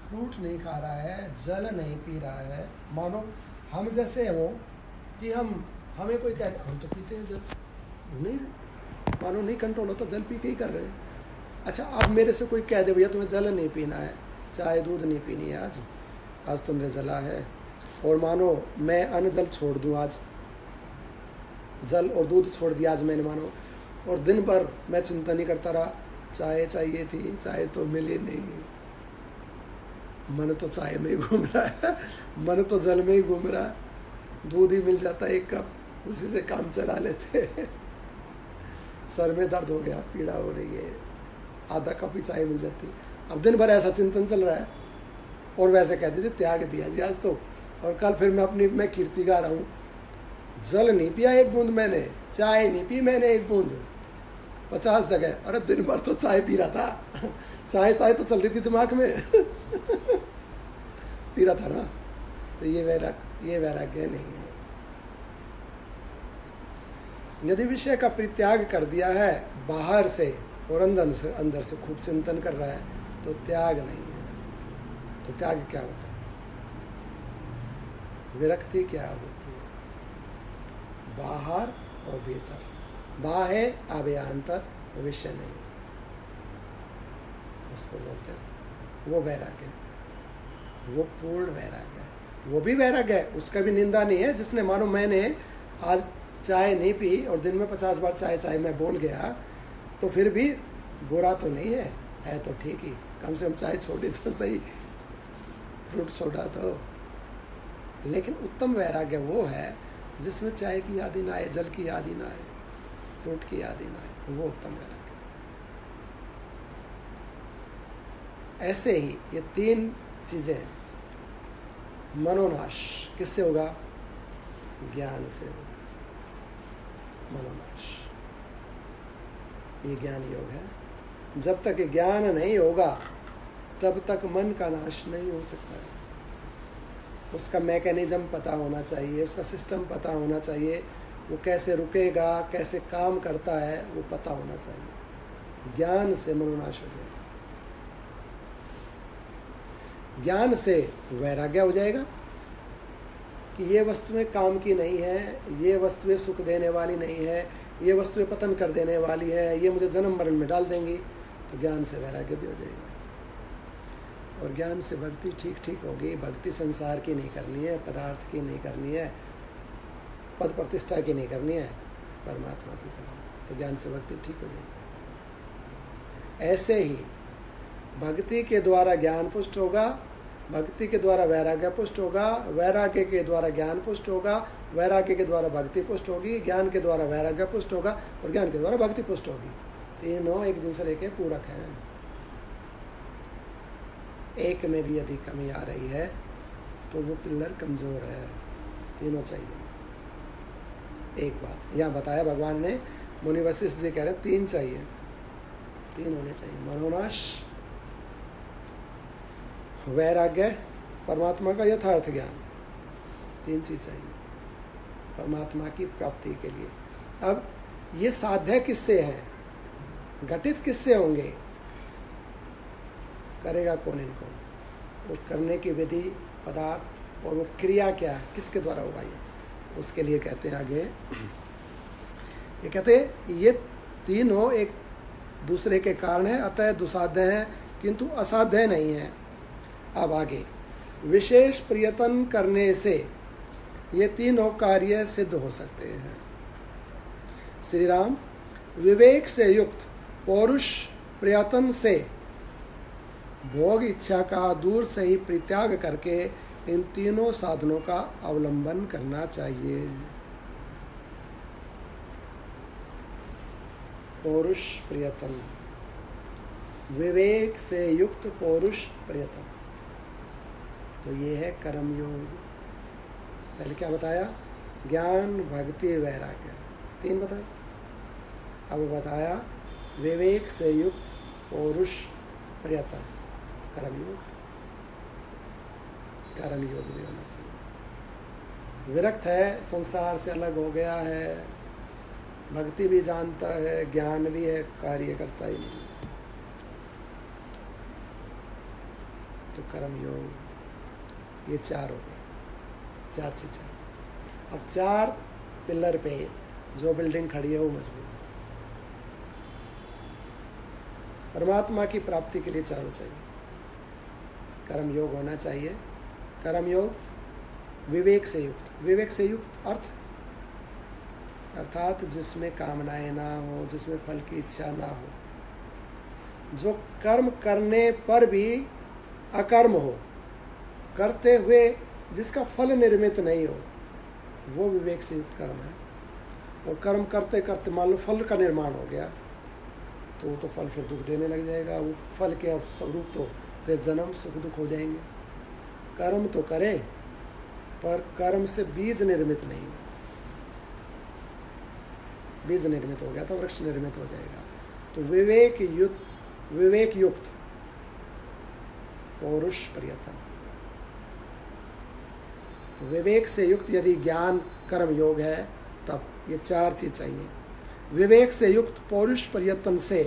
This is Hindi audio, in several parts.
फ्रूट नहीं खा रहा है, जल नहीं पी रहा है, मानो हम जैसे हो कि हमें कोई कहे हम तो पीते हैं जल, नहीं, मानो नहीं कंट्रोल हो तो जल पी के ही कर रहे हैं। अच्छा, अब मेरे से कोई कह दे भैया तुम्हें जल नहीं पीना है, चाय दूध नहीं पीनी है आज तो निर्जला है, और मानो मैं अन्न जल छोड़ दूँ, आज जल और दूध छोड़ दिया आज मैंने, मानो, और दिन भर मैं चिंता नहीं करता रहा, चाय चाहिए थी, चाय तो मिली नहीं, मन तो चाय में ही घूम रहा है, मन तो जल में ही घूम रहा है, दूध ही मिल जाता है 1 कप, उसी से काम चला लेते। सर में दर्द हो गया, पीड़ा हो रही है, आधा कप ही चाय मिल जाती। अब दिन भर ऐसा चिंतन चल रहा है, और वैसे कह दीजिए त्याग दिया जी आज तो, और कल फिर मैं कीर्ति गा रहा हूँ, जल नहीं पिया 1 बूंद मैंने, चाय नहीं पी मैंने 1 बूंद, 50 जगह, अरे दिन भर तो चाय पी रहा था, चाय तो चल रही थी दिमाग में। पी रहा था ना, तो ये वैराग्य नहीं है। यदि विषय का परित्याग कर दिया है बाहर से और अंदर से खूब चिंतन कर रहा है, तो त्याग नहीं है। तो त्याग क्या होता है? विरक्ति क्या होती है? बाहर और भीतर, बाह्य अभ्यंतर, विषय नहीं, उसको बोलते हैं वो वैराग्य है, वो पूर्ण वैराग्य है। वो भी वैराग्य है, उसका भी निंदा नहीं है। जिसने मानो मैंने आज चाय नहीं पी और दिन में 50 बार चाय मैं बोल गया, तो फिर भी बुरा तो नहीं है तो ठीक ही, कम से कम चाय छोड़ी तो सही, फ्रूट छोड़ा तो। लेकिन उत्तम वैराग्य वो है जिसमें चाय की याद ही ना आए, जल की याद ही ना आए, फ्रूट की याद ही ना आए, वो उत्तम वैराग्य। ऐसे ही ये 3 चीजें, मनोनाश किससे होगा? ज्ञान से होगा। मनोनाश, ये ज्ञान योग है। जब तक ज्ञान नहीं होगा तब तक मन का नाश नहीं हो सकता है। उसका मैकेनिज्म पता होना चाहिए, उसका सिस्टम पता होना चाहिए, वो कैसे रुकेगा, कैसे काम करता है, वो पता होना चाहिए। ज्ञान से मनोनाश हो जाएगा, ज्ञान से वैराग्य हो जाएगा कि ये वस्तुएं काम की नहीं है, ये वस्तुएं सुख देने वाली नहीं है, ये वस्तुएं पतन कर देने वाली है, ये मुझे जन्म मरण में डाल देंगी। तो ज्ञान से वैराग्य भी हो जाएगा, और ज्ञान से भक्ति ठीक होगी। भक्ति संसार की नहीं करनी है, पदार्थ की नहीं करनी है, पद प्रतिष्ठा की नहीं करनी है, परमात्मा की करनी है। तो ज्ञान से भक्ति ठीक हो जाएगी। ऐसे ही भक्ति के द्वारा ज्ञान पुष्ट होगा, भक्ति के द्वारा वैराग्य पुष्ट होगा, वैराग्य के द्वारा ज्ञान पुष्ट होगा, वैराग्य के द्वारा भक्ति पुष्ट होगी, ज्ञान के द्वारा वैराग्य पुष्ट होगा, और ज्ञान के द्वारा भक्ति पुष्ट होगी। तीनों एक दूसरे के पूरक हैं। एक में भी यदि कमी आ रही है तो वो पिल्लर कमजोर है। तीनों चाहिए। एक बात यहाँ बताया भगवान ने, मुनि वशिष्ठ जी कह रहे 3 चाहिए, 3 होने चाहिए। मनोनाश, वैराग्य, परमात्मा का यथार्थ ज्ञान, 3 चीज चाहिए परमात्मा की प्राप्ति के लिए। अब ये साध्य किससे है, घटित किससे होंगे, करेगा कौन इनको, वो करने की विधि, पदार्थ, और वो क्रिया क्या है, किसके द्वारा होगा ये, उसके लिए कहते हैं आगे, ये कहते हैं ये तीनों एक दूसरे के कारण है, अतः दुसाध्य हैं किंतु असाध्य नहीं है। अब आगे, विशेष प्रयत्न करने से ये तीनों कार्य सिद्ध हो सकते हैं। श्री राम, विवेक से युक्त पौरुष प्रयत्न से भोग इच्छा का दूर से ही परित्याग करके इन तीनों साधनों का अवलंबन करना चाहिए। पौरुष प्रयत्न, विवेक से युक्त पौरुष प्रयत्न, तो ये है कर्मयोग। पहले क्या बताया? ज्ञान, भक्ति, वैराग्य, 3 बताया। अब बताया विवेक से युक्त पौरुष प्रयत्न, कर्मयोग। कर्मयोग भी होना चाहिए। विरक्त है, संसार से अलग हो गया है, भक्ति भी जानता है, ज्ञान भी है, कार्य करता ही नहीं। तो कर्म योग, ये 4 हो गए, 4 चीज़ चाहिए। अब 4 पिलर पे जो बिल्डिंग खड़ी है वो मजबूत है। परमात्मा की प्राप्ति के लिए 4 चाहिए। कर्म योग होना चाहिए। कर्म योग विवेक से युक्त, विवेक से युक्त अर्थात जिसमें कामनाएं ना हो, जिसमें फल की इच्छा ना हो, जो कर्म करने पर भी अकर्म हो, करते हुए जिसका फल निर्मित नहीं हो, वो विवेक से युक्त कर्म है। और कर्म करते करते मान लो फल का निर्माण हो गया, तो वो तो फल फिर दुख देने लग जाएगा। वो फल के स्वरूप तो फिर जन्म सुख दुख हो जाएंगे। कर्म तो करे, पर कर्म से बीज निर्मित नहीं हो। बीज निर्मित हो गया तो वृक्ष निर्मित हो जाएगा। तो विवेक युक्त पौरुष प्रयत्न, तो विवेक से युक्त यदि ज्ञान कर्म योग है तब ये 4 चीज चाहिए। विवेक से युक्त पौरुष प्रयत्न से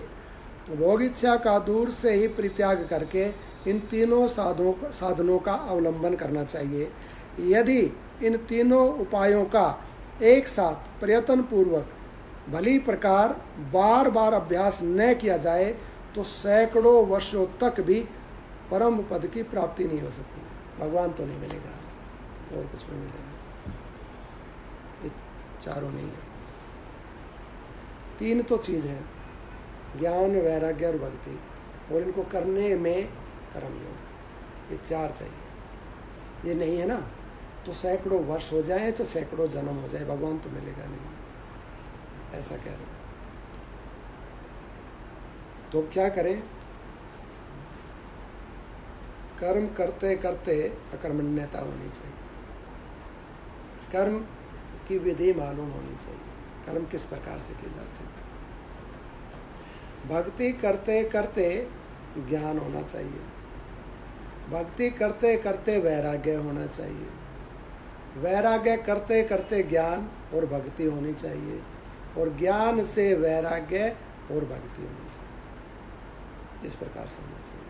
भोग इच्छा का दूर से ही परित्याग करके इन तीनों साधनों का अवलंबन करना चाहिए। यदि इन तीनों उपायों का एक साथ प्रयत्न पूर्वक भली प्रकार बार बार अभ्यास न किया जाए तो सैकड़ों वर्षों तक भी परम पद की प्राप्ति नहीं हो सकती। भगवान तो नहीं मिलेगा और कुछ नहीं मिलेगा। ये 4 नहीं है। 3 तो चीज़ है, ज्ञान वैराग्य और भक्ति, और इनको करने में कर्म योग, ये 4 चाहिए। ये नहीं है ना तो सैकड़ों वर्ष हो जाए चाहे सैकड़ों जन्म हो जाए, भगवान तो मिलेगा नहीं, ऐसा कह रहे हैं। तो क्या करें? कर्म करते करते अकर्मण्यता होनी चाहिए। कर्म की विधि मालूम होनी चाहिए, कर्म किस प्रकार से किए जाते हैं। भक्ति करते करते ज्ञान होना चाहिए, भक्ति करते करते वैराग्य होना चाहिए, वैराग्य करते करते ज्ञान और भक्ति होनी चाहिए, और ज्ञान से वैराग्य और भक्ति होनी चाहिए। इस प्रकार से होना चाहिए।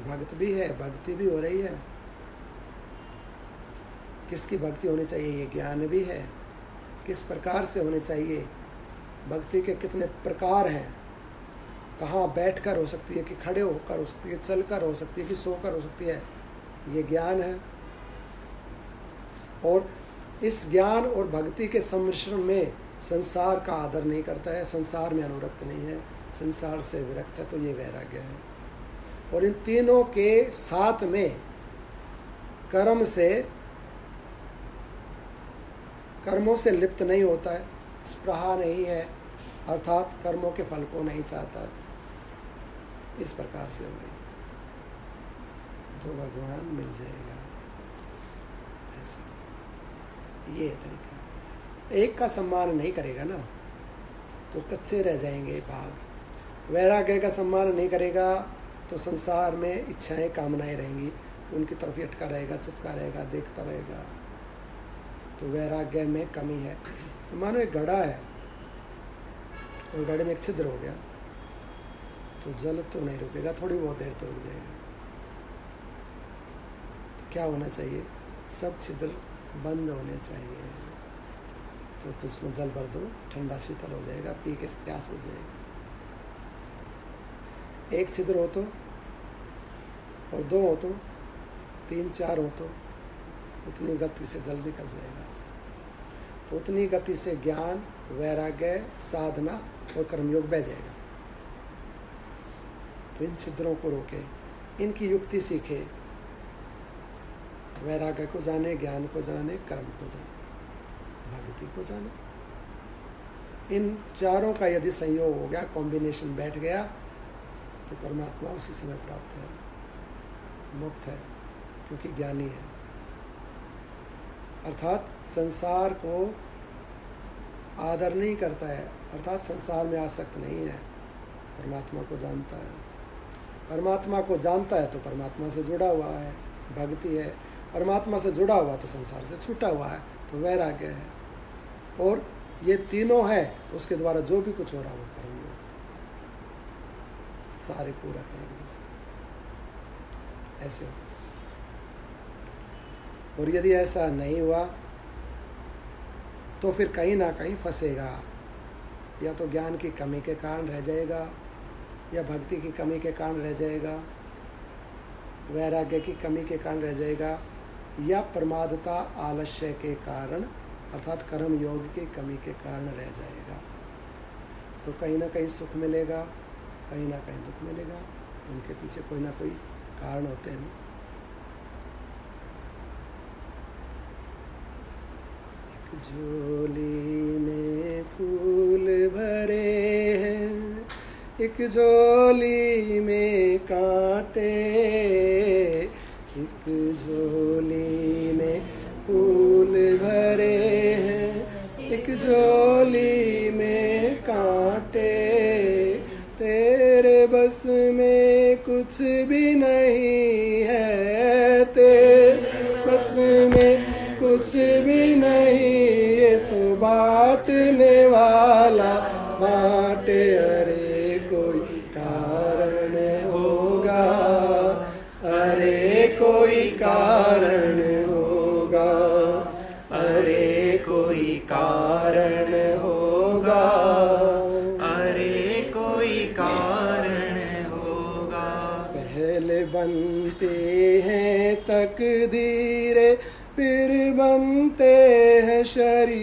भक्त भी है, भक्ति भी हो रही है। किसकी भक्ति होनी चाहिए? ये ज्ञान भी है। किस प्रकार से होनी चाहिए? भक्ति के कितने प्रकार हैं? कहाँ बैठकर हो सकती है, कि खड़े होकर हो सकती है, चलकर हो सकती है, कि सोकर हो सकती है, ये ज्ञान है। और इस ज्ञान और भक्ति के सम्मिश्रण में संसार का आदर नहीं करता है, संसार में अनुरक्त नहीं है, संसार से विरक्त है, तो ये वैराग्य है। और इन तीनों के साथ में कर्मों से लिप्त नहीं होता है, स्पृहा नहीं है, अर्थात कर्मों के फल को नहीं चाहता। इस प्रकार से हो रही तो भगवान मिल जाएगा। ऐसा ये तरीका। एक का सम्मान नहीं करेगा ना तो कच्चे रह जाएंगे भाग। वैराग्य का सम्मान नहीं करेगा तो संसार में इच्छाएं कामनाएं रहेंगी, उनकी तरफ ही अटका रहेगा, चिपका रहेगा, देखता रहेगा। तो वैराग्य में कमी है। मानो एक घड़ा है और घड़े में एक छिद्र हो गया तो जल तो नहीं रुकेगा, थोड़ी बहुत देर तो रुक जाएगा। तो क्या होना चाहिए? सब छिद्र बंद होने चाहिए। तो उसमें जल भर दो, ठंडा शीतल हो जाएगा, पी के प्यास हो जाएगा। एक छिद्र हो तो, और 2 हो तो, 3 4 हो तो उतनी गति से जल निकल जाएगा। तो उतनी गति से ज्ञान, वैराग्य, साधना और कर्मयोग बह जाएगा। तो इन छिद्रों को रोके, इनकी युक्ति सीखे, वैराग्य को जाने, ज्ञान को जाने, कर्म को जाने, भक्ति को जाने। इन चारों का यदि संयोग हो गया, कॉम्बिनेशन बैठ गया, तो परमात्मा उसी समय प्राप्त है, मुक्त है, क्योंकि ज्ञानी है। अर्थात संसार को आदर नहीं करता है, अर्थात संसार में आसक्त नहीं है, परमात्मा को जानता है। परमात्मा को जानता है तो परमात्मा से जुड़ा हुआ है, भक्ति है। परमात्मा से जुड़ा हुआ तो संसार से छूटा हुआ है, तो वैराग्य है। और ये तीनों है, उसके द्वारा जो भी कुछ हो रहा है वो कर्मयोग, सारे पूरक है एक दूसरे। ऐसे हो। और यदि ऐसा नहीं हुआ तो फिर कहीं ना कहीं फंसेगा, या तो ज्ञान की कमी के कारण रह जाएगा, या भक्ति की कमी के कारण रह जाएगा, वैराग्य की कमी के कारण रह जाएगा, या प्रमादता आलस्य के कारण अर्थात कर्म योग की कमी के कारण रह जाएगा। तो कहीं ना कहीं सुख मिलेगा, कहीं ना कहीं दुख मिलेगा, उनके पीछे कोई ना कोई कारण होते हैं ना। एक झोली में फूल भरे हैं, एक झोली में कांटे, एक झोली में फूल भरे हैं, एक झोली में कांटे, तेरे बस में कुछ भी नहीं है, तेरे बस में कुछ भी नहीं, ये तो बांटने वाला बांटे, अरे कोई कारण होगा, अरे कोई कारण होगा, अरे कोई कारण होगा, अरे कोई कारण होगा। पहले बनते हैं तकदीरें, फिर बनते हैं शरीर,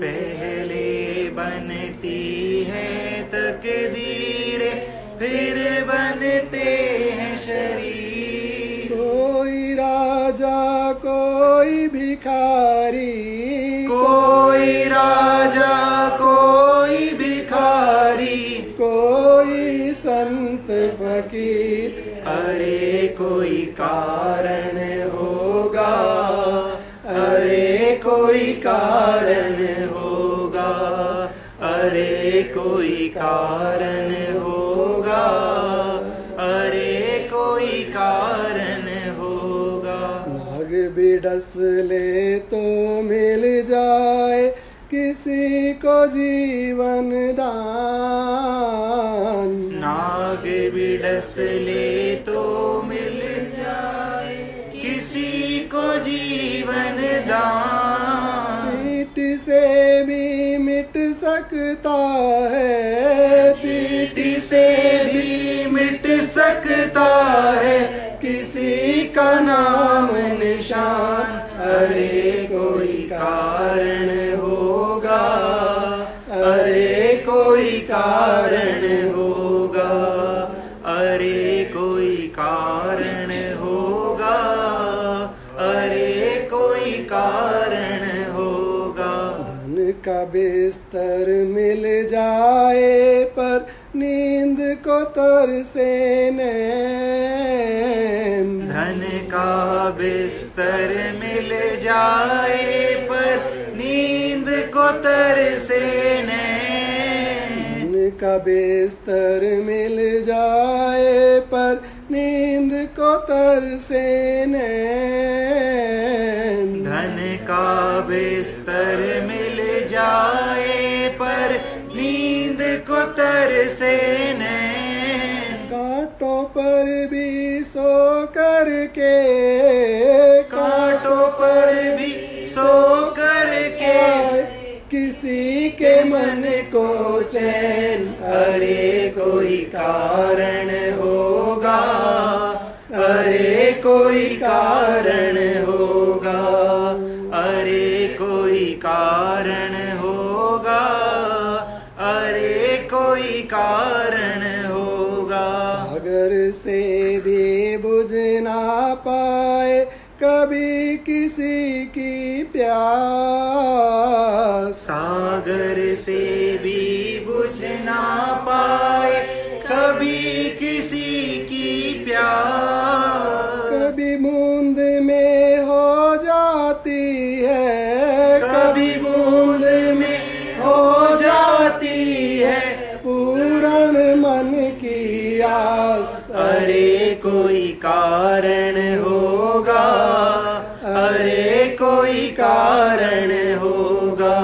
पहले बनती है तकदीरें, फिर बनते हैं शरीर। कोई राजा कोई भिखारी, कोई राजा कोई भिखारी, कोई संत फकीर, अरे कोई कारण होगा, अरे कोई कारण होगा, अरे कोई कारण होगा, अरे कोई कारण होगा। नाग बिडस ले तो मिल जाए किसी को जीवन दान, नाग बिडस ले तो मिल जाए किसी को जीवन दान, चींटी से भी मिट सकता है, चींटी से भी मिट सकता है किसी का नाम निशान, अरे कोई कारण होगा, अरे कोई कारण होगा, अरे कोई कारण होगा, अरे कोई कारण होगा। धन का बिस्तर मिल जाए पर नींद को तरसे नैन, धन का बिस्तर मिल जाए पर नींद को तरसे नैन, धन का बिस्तर मिल जाए पर नींद को तरसे नैन, धन का बिस्तर मिल जाए पर नींद को तरसे नैन, कांटों पर भी सो करके, कांटों पर भी सो करके किसी के मन को चैन, अरे कोई कारण होगा, अरे कोई कारण होगा, अरे कोई कारण होगा, अरे कोई कारण होगा। सागर से भी बुझ ना पाए कभी किसी की प्यास, सागर से भी बुझ ना पाए कभी किसी की प्यास, कभी बूंद में हो जाती है, कभी बूंद में हो जाती है पूर्ण मन की आस, अरे कोई कारण होगा, अरे कोई कारण होगा,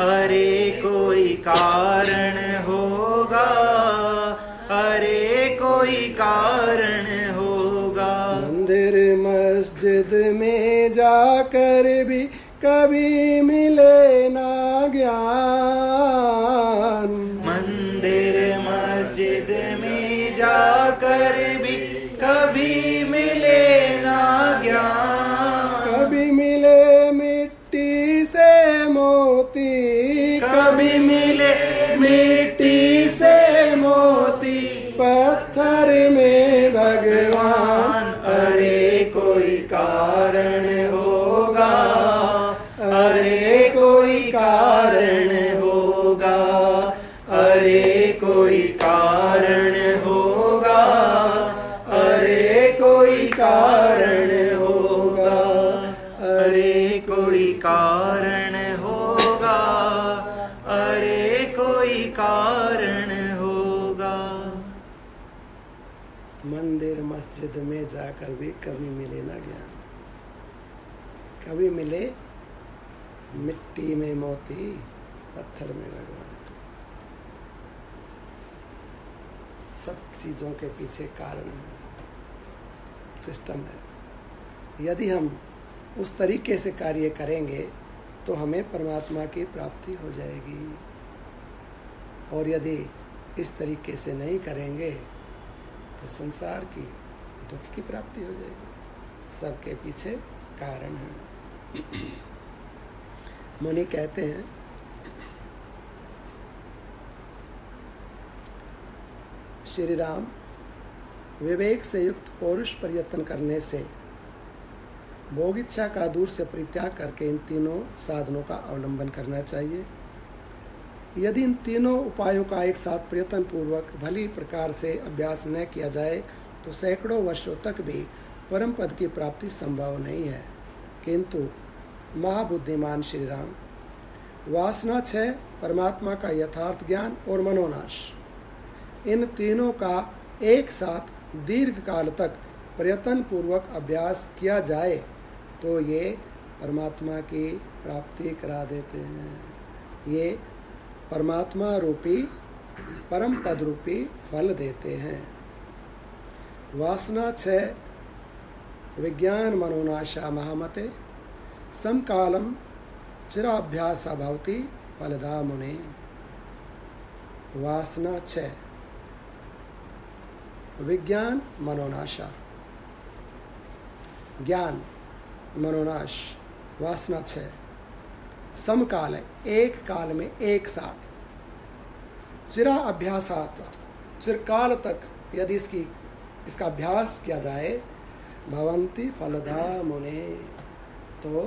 अरे कोई कारण होगा, अरे कोई कोई कारण होगा। मंदिर मस्जिद में जाकर भी कभी मिले ना ज्ञान। मंदिर मस्जिद में जाकर भी कभी मिले ना ज्ञान। कभी मिले मिट्टी से मोती, कभी मिले मिट्टी से मोती, पत्थर में भगवान। अरे कोई कारण होगा, अरे कोई कारण होगा, अरे कोई कारण होगा, अरे कोई कारण होगा, अरे कोई कारण होगा, अरे कोई कारण होगा। मंदिर मस्जिद में जाकर भी कभी मिले ना ज्ञान। कभी मिले मिट्टी में मोती, पत्थर में भगवान। सब चीज़ों के पीछे कारण है, सिस्टम है। यदि हम उस तरीके से कार्य करेंगे तो हमें परमात्मा की प्राप्ति हो जाएगी, और यदि इस तरीके से नहीं करेंगे तो संसार की दुख की प्राप्ति हो जाएगी। सबके पीछे कारण है। मुनि कहते हैं, श्री राम, विवेक से युक्त पौरुष प्रयत्न करने से भोग इच्छा का दूर से परित्याग करके इन तीनों साधनों का अवलंबन करना चाहिए। यदि इन तीनों उपायों का एक साथ प्रयत्न पूर्वक भली प्रकार से अभ्यास न किया जाए तो सैकड़ों वर्षों तक भी परम पद की प्राप्ति संभव नहीं है। किंतु महाबुद्धिमान श्री राम, वासना क्षय, परमात्मा का यथार्थ ज्ञान और मनोनाश, इन तीनों का एक साथ दीर्घ काल तक प्रयत्न पूर्वक अभ्यास किया जाए तो ये परमात्मा की प्राप्ति करा देते हैं। ये परमात्मा रूपी परम पद रूपी फल देते हैं। वासना क्षय विज्ञान मनोनाशा महामते समकालम चिराभ्यासा भवति फलदा मुने। वासना क्षय विज्ञान मनोनाशा, ज्ञान मनोनाश, वासना क्षय समकाल है, एक काल में एक साथ। चिरा अभ्यासात, चिरकाल तक यदि इसका अभ्यास किया जाए, भवंती फलदा मुने, तो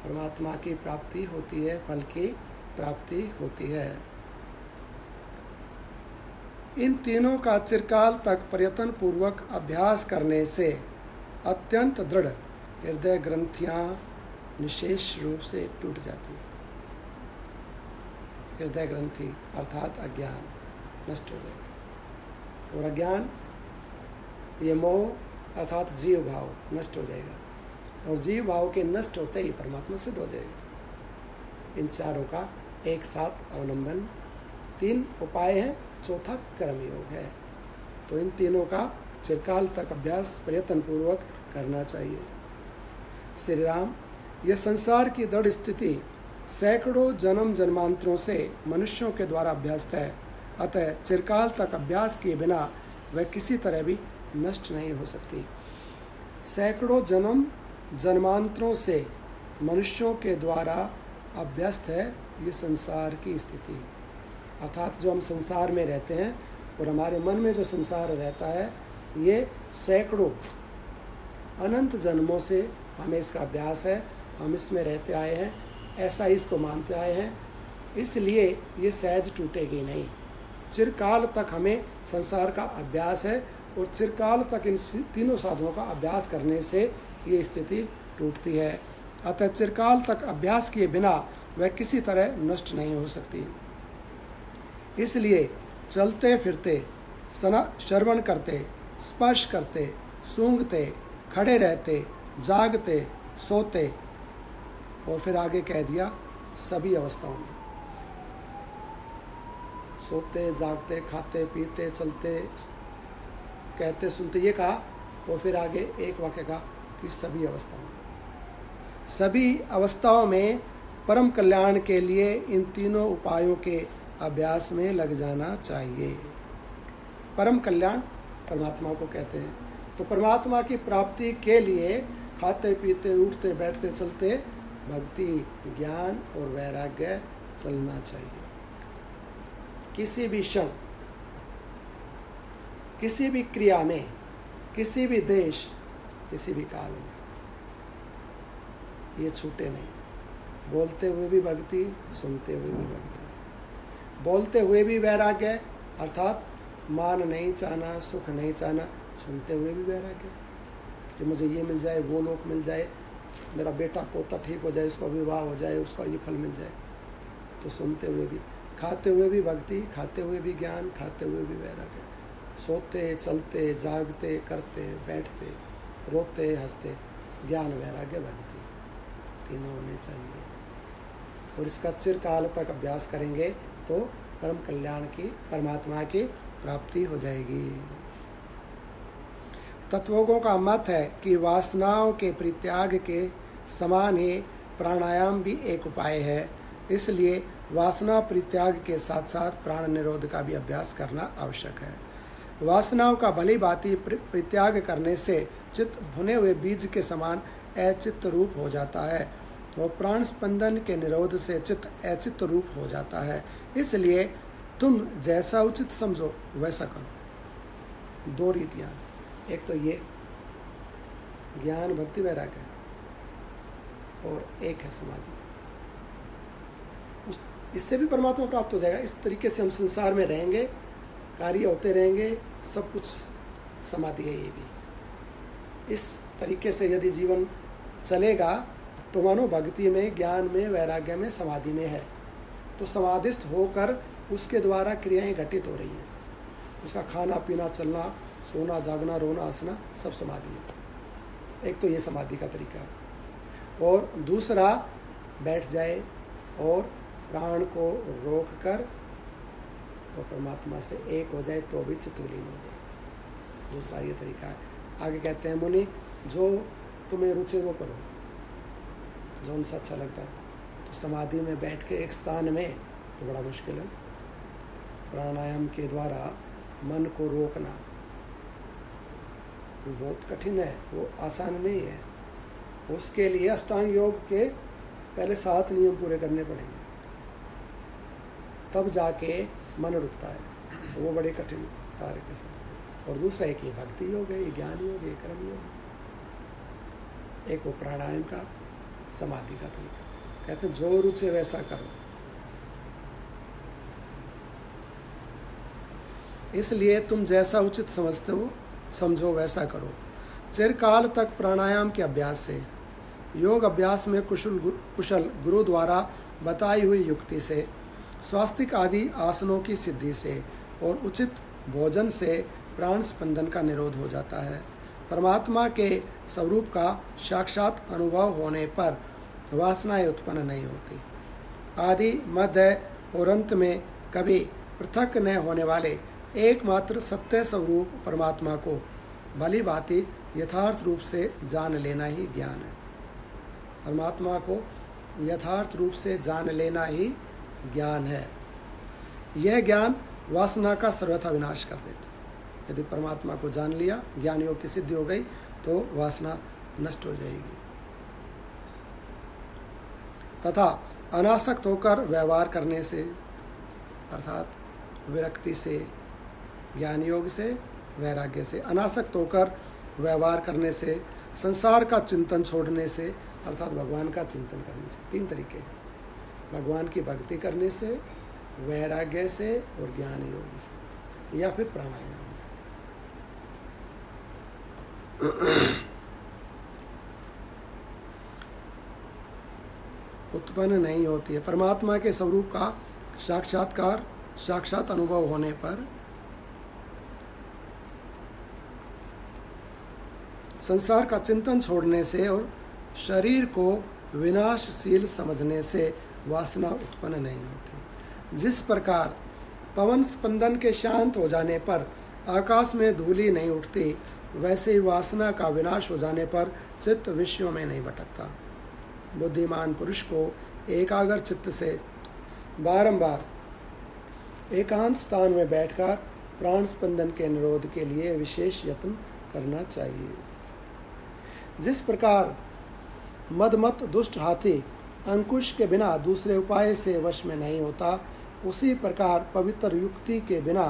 परमात्मा की प्राप्ति होती है, फल की प्राप्ति होती है। इन तीनों का चिरकाल तक प्रयत्न पूर्वक अभ्यास करने से अत्यंत दृढ़ हृदय ग्रंथियां निशेष रूप से टूट जाती। हृदय ग्रंथि अर्थात अज्ञान नष्ट हो जाएगा, और अज्ञान ये मोह अर्थात जीव भाव नष्ट हो जाएगा, और जीव भाव के नष्ट होते ही परमात्मा सिद्ध हो जाएगा। इन चारों का एक साथ अवलंबन, तीन उपाय हैं, चौथा कर्मयोग है। तो इन तीनों का चिरकाल तक अभ्यास प्रयत्न पूर्वक करना चाहिए। श्री राम, यह संसार की दृढ़ स्थिति सैकड़ों जन्म जन्मांतरों से मनुष्यों के द्वारा अभ्यस्त है, अतः चिरकाल तक अभ्यास किए बिना वह किसी तरह भी नष्ट नहीं हो सकती। सैकड़ों जन्म जन्मांतरों से मनुष्यों के द्वारा अभ्यस्त है ये संसार की स्थिति, अर्थात जो हम संसार में रहते हैं और हमारे मन में जो संसार रहता है, ये सैकड़ों अनंत जन्मों से हमें इसका अभ्यास है, हम इसमें रहते आए हैं, ऐसा इसको मानते आए हैं, इसलिए ये सहज टूटेगी नहीं। चिरकाल तक हमें संसार का अभ्यास है, और चिरकाल तक इन तीनों साधनों का अभ्यास करने से ये स्थिति टूटती है। अतः चिरकाल तक अभ्यास किए बिना वह किसी तरह नष्ट नहीं हो सकती। इसलिए चलते फिरते, श्रवण करते, स्पर्श करते, सूंघते, खड़े रहते, जागते, सोते, और फिर आगे कह दिया सभी अवस्थाओं में, सोते, जागते, खाते, पीते, चलते, कहते सुनते ये कहा, और फिर आगे एक वाक्य कहा कि सभी अवस्थाओं में परम कल्याण के लिए इन तीनों उपायों के अभ्यास में लग जाना चाहिए। परम कल्याण परमात्मा को कहते हैं। तो परमात्मा की प्राप्ति के लिए खाते पीते उठते बैठते चलते भक्ति, ज्ञान और वैराग्य चलना चाहिए। किसी भी क्षण, किसी भी क्रिया में, किसी भी देश, किसी भी काल में ये छूटे नहीं। बोलते हुए भी भक्ति, सुनते हुए भी भक्ति, बोलते हुए भी वैराग्य अर्थात मान नहीं चाहना, सुख नहीं चाहना, सुनते हुए भी वैराग्य कि मुझे ये मिल जाए, वो लोक मिल जाए, मेरा बेटा पोता ठीक हो जाए, उसका विवाह हो जाए, उसका ये फल मिल जाए। तो सुनते हुए भी, खाते हुए भी भक्ति, खाते हुए भी ज्ञान, खाते हुए भी वैराग्य, सोते चलते जागते करते बैठते रोते हंसते ज्ञान वैराग्य भक्ति तीनों होने चाहिए। और इसका चिरकाल तक अभ्यास करेंगे तो परम कल्याण की, परमात्मा की प्राप्ति हो जाएगी। तत्वज्ञों का मत है कि वासनाओं के परित्याग के समान ही प्राणायाम भी एक उपाय है। इसलिए वासना परित्याग के साथ साथ प्राण निरोध का भी अभ्यास करना आवश्यक है। वासनाओं का भली भांति परित्याग करने से चित्त भुने हुए बीज के समान अचित्त रूप हो जाता है और प्राण स्पंदन के निरोध से चित्त अचित्त रूप हो जाता है। इसलिए तुम जैसा उचित समझो वैसा करो। दो रीतियाँ, एक तो ये ज्ञान भक्ति वैराग्य और एक है समाधि। इससे भी परमात्मा प्राप्त हो जाएगा। इस तरीके से हम संसार में रहेंगे, कार्य होते रहेंगे, सब कुछ समाधि है। ये भी इस तरीके से यदि जीवन चलेगा तो मानो भक्ति में, ज्ञान में, वैराग्य में, समाधि में है। तो समाधिस्थ होकर उसके द्वारा क्रियाएं घटित हो रही हैं। उसका खाना पीना चलना सोना जागना रोना हंसना सब समाधि है। एक तो ये समाधि का तरीका है। और दूसरा बैठ जाए और प्राण को रोक कर और परमात्मा से एक हो जाए तो भी चित्त विलीन हो जाए। दूसरा ये तरीका है। आगे कहते हैं मुनि, जो तुम्हें रुचि वो करो, जो उनसे अच्छा लगता है। तो समाधि में बैठ के एक स्थान में तो बड़ा मुश्किल है। प्राणायाम के द्वारा मन को रोकना बहुत कठिन है, वो आसान नहीं है। उसके लिए अष्टांग योग के पहले 7 नियम पूरे करने पड़ेंगे, तब जाके मन रुकता है। वो बड़े कठिन सारे के सारे। और दूसरा एक ये भक्ति योग है, ये ज्ञान योग है, ये कर्म योग है। एक वो प्राणायाम का, समाधि का तरीका। कहते जो रुचि वैसा करो। इसलिए तुम जैसा उचित समझते हो समझो वैसा करो। चिरकाल तक प्राणायाम के अभ्यास से, योग अभ्यास में कुशल गुरु द्वारा बताई हुई युक्ति से, स्वास्तिक आदि आसनों की सिद्धि से और उचित भोजन से प्राण स्पंदन का निरोध हो जाता है। परमात्मा के स्वरूप का साक्षात अनुभव होने पर वासनाएं उत्पन्न नहीं होती। आदि, मध्य और अंत में कभी पृथक न होने वाले एकमात्र सत्य स्वरूप परमात्मा को भली भांति यथार्थ रूप से जान लेना ही ज्ञान है। परमात्मा को यथार्थ रूप से जान लेना ही ज्ञान है। यह ज्ञान वासना का सर्वथा विनाश कर देता है। यदि परमात्मा को जान लिया, ज्ञान योग की सिद्धि हो गई, तो वासना नष्ट हो जाएगी। तथा अनासक्त होकर व्यवहार करने से, अर्थात विरक्ति से, ज्ञान योग से, वैराग्य से, अनासक्त होकर व्यवहार करने से, संसार का चिंतन छोड़ने से, अर्थात भगवान का चिंतन करने से। 3 तरीके हैं। भगवान की भक्ति करने से, वैराग्य से और ज्ञान योग से, या फिर प्राणायाम से। उत्पन्न नहीं होती है। परमात्मा के स्वरूप का साक्षात अनुभव होने पर संसार का चिंतन छोड़ने से और शरीर को विनाशशील समझने से वासना उत्पन्न नहीं होती। जिस प्रकार पवन स्पंदन के शांत हो जाने पर आकाश में धूलि नहीं उठती, वैसे ही वासना का विनाश हो जाने पर चित्त विषयों में नहीं भटकता। बुद्धिमान पुरुष को एकाग्र चित्त से बारंबार एकांत स्थान में बैठकर प्राण स्पंदन के निरोध के लिए विशेष यत्न करना चाहिए। जिस प्रकार मदमत दुष्ट हाथी अंकुश के बिना दूसरे उपाय से वश में नहीं होता, उसी प्रकार पवित्र युक्ति के बिना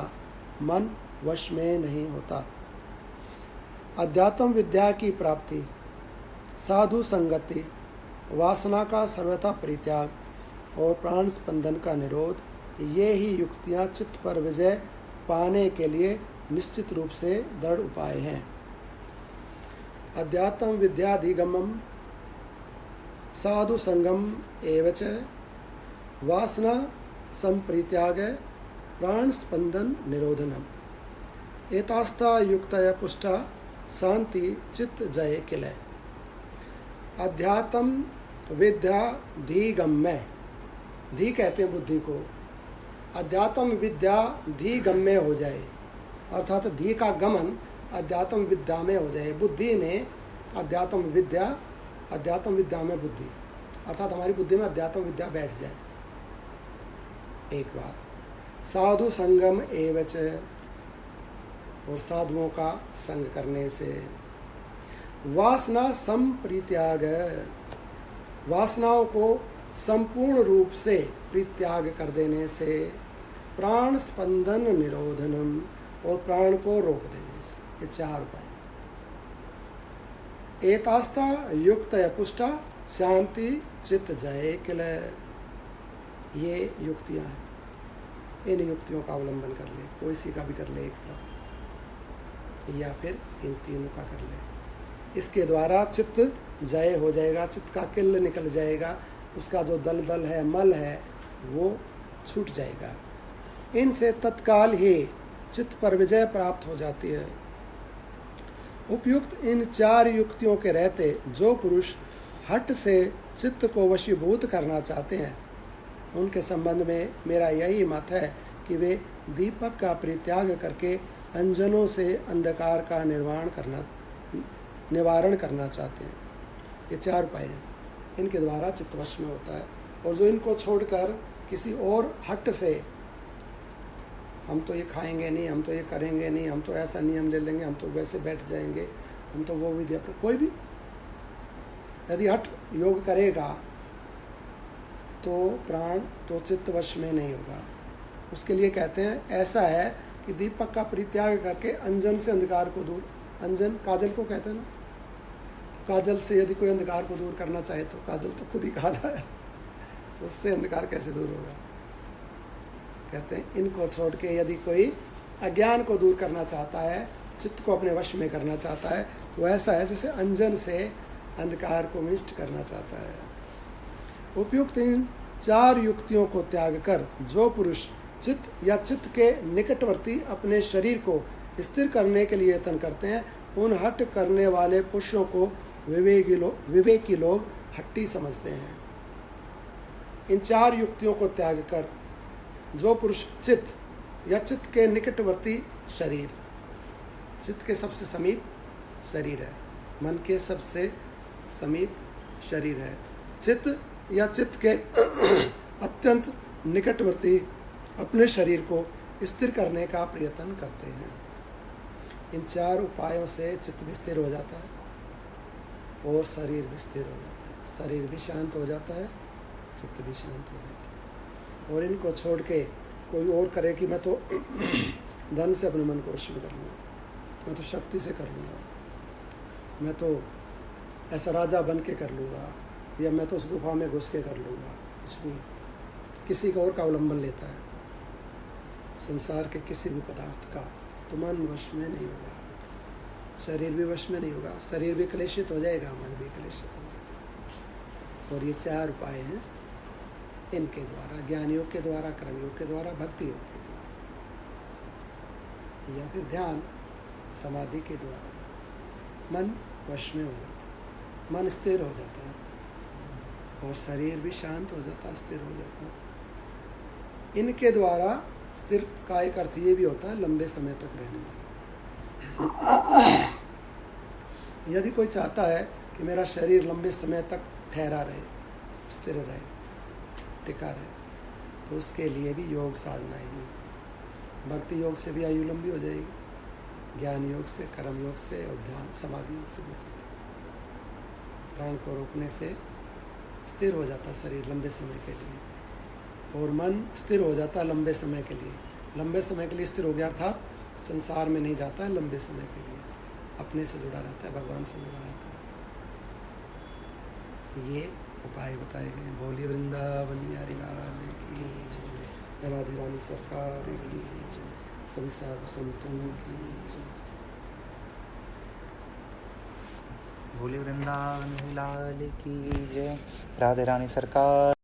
मन वश में नहीं होता। अध्यात्म विद्या की प्राप्ति, साधु संगति, वासना का सर्वथा परित्याग और प्राण स्पंदन का निरोध, ये ही युक्तियां चित्त पर विजय पाने के लिए निश्चित रूप से दृढ़ उपाय हैं। अध्यात्म विद्याधिगमम साधु संगम एवच वासना संप्रीत्याग प्राण स्पंदन निरोधनम एतास्ता युक्तया पुष्टा शांति चित्त जय किलय। अध्यात्म विद्या धीगम्य, धी कहते हैं बुद्धि को, अध्यात्म विद्या धीगम्य हो जाए, अर्थात धी का गमन अध्यात्म विद्या में हो जाए। बुद्धि में अध्यात्म विद्या में बुद्धि, अर्थात हमारी बुद्धि में अध्यात्म विद्या बैठ जाए। एक बात साधु संगम एवच, और साधुओं का संग करने से। वासना संप्रीत्याग, वासनाओं को संपूर्ण रूप से परित्याग कर देने से। प्राण स्पंदन निरोधनम, और प्राण को रोक देने से। ये 4 उपाय। एतास्ता युक्त पुष्टा शांति चित्त जय किलय, ये युक्तियां हैं। इन युक्तियों का अवलंबन कर ले, कोई सी का भी कर ले, या फिर इन तीनों का कर ले। इसके द्वारा चित्त जय हो जाएगा, चित्त का किल निकल जाएगा, उसका जो दलदल है, मल है, वो छूट जाएगा। इनसे तत्काल ही चित्त पर विजय प्राप्त हो जाती है। उपयुक्त इन 4 युक्तियों के रहते जो पुरुष हठ से चित्त को वशीभूत करना चाहते हैं, उनके संबंध में मेरा यही मत है कि वे दीपक का परित्याग करके अंजनों से अंधकार का निवारण करना चाहते हैं। ये 4 उपाय हैं, इनके द्वारा चित्त वश में होता है। और जो इनको छोड़कर किसी और हट से हम तो ये खाएंगे नहीं, हम तो ये करेंगे नहीं, हम तो ऐसा नियम ले लेंगे, हम तो वैसे बैठ जाएंगे, हम तो वो विद्या पर, कोई भी यदि हट योग करेगा तो प्राण तो चित्त वश में नहीं होगा। उसके लिए कहते हैं ऐसा है कि दीपक का परित्याग करके अंजन से अंधकार को दूर, अंजन काजल को कहते हैं ना, काजल से यदि कोई अंधकार को दूर करना चाहे तो काजल तो खुद ही काला है, उससे अंधकार कैसे दूर होगा। कहते हैं इनको छोड़ के यदि कोई अज्ञान को दूर करना चाहता है, चित्त को अपने वश में करना चाहता है, वो ऐसा है जैसे अंजन से अंधकार को मिष्ट करना चाहता है। उपयुक्त इन 4 युक्तियों को त्याग कर जो पुरुष चित्त या चित्त के निकटवर्ती अपने शरीर को स्थिर करने के लिए यत्न करते हैं, उन हट करने वाले पुरुषों को विवेकी लोग हट्टी समझते हैं। इन 4 युक्तियों को त्याग कर जो पुरुष चित्त या चित्त के निकटवर्ती शरीर, चित्त के सबसे समीप शरीर है, मन के सबसे समीप शरीर है, चित्त या चित्त के अत्यंत निकटवर्ती अपने शरीर को स्थिर करने का प्रयत्न करते हैं। इन 4 उपायों से चित्त भी स्थिर हो जाता है और शरीर भी स्थिर हो जाता है, शरीर भी शांत हो जाता है, चित्त भी शांत हो जाता है। और इनको छोड़ के कोई और करे कि मैं तो धन से अपने मन को वश में कर लूँगा, मैं तो शक्ति से कर लूँगा, मैं तो ऐसा राजा बन के कर लूँगा, या मैं तो उस गुफा में घुस के कर लूँगा, कुछ नहीं। किसी का और का अवलंबन लेता है, संसार के किसी भी पदार्थ का, तो मन वश में नहीं होगा, शरीर भी वश में नहीं होगा, शरीर भी क्लेशित हो जाएगा, मन भी क्लेशित हो जाएगा। और ये 4 उपाय हैं, इनके द्वारा, ज्ञान योग के द्वारा, कर्म योग के द्वारा, भक्ति योग के द्वारा, या फिर ध्यान समाधि के द्वारा मन वश में हो जाता है, मन स्थिर हो जाता है और शरीर भी शांत हो जाता है, स्थिर हो जाता है। इनके द्वारा स्थिर काय का अर्थ ये भी होता है लंबे समय तक रहने वाला। यदि कोई चाहता है कि मेरा शरीर लंबे समय तक ठहरा रहे, स्थिर रहे, टिका रहे, तो उसके लिए भी योग साधना ही है। भक्ति योग से भी आयु लंबी हो जाएगी, ज्ञान योग से, कर्म योग से और ध्यान समाधि योग से भी हो जाती है। प्राण को रोकने से स्थिर हो जाता शरीर लंबे समय के लिए, और मन स्थिर हो जाता लंबे समय के लिए। लंबे समय के लिए स्थिर हो गया अर्थात संसार में नहीं जाता है, लंबे समय के लिए अपने से जुड़ा रहता है, भगवान से जुड़ा रहता है। ये उपाय बताए गए। बोलिए वृंदावन बिहारी लाल की जय, राधे रानी सरकार की जय, सभी साधु संतों की जय। बोलिए वृंदावन लाल की जय, राधे रानी सरकार।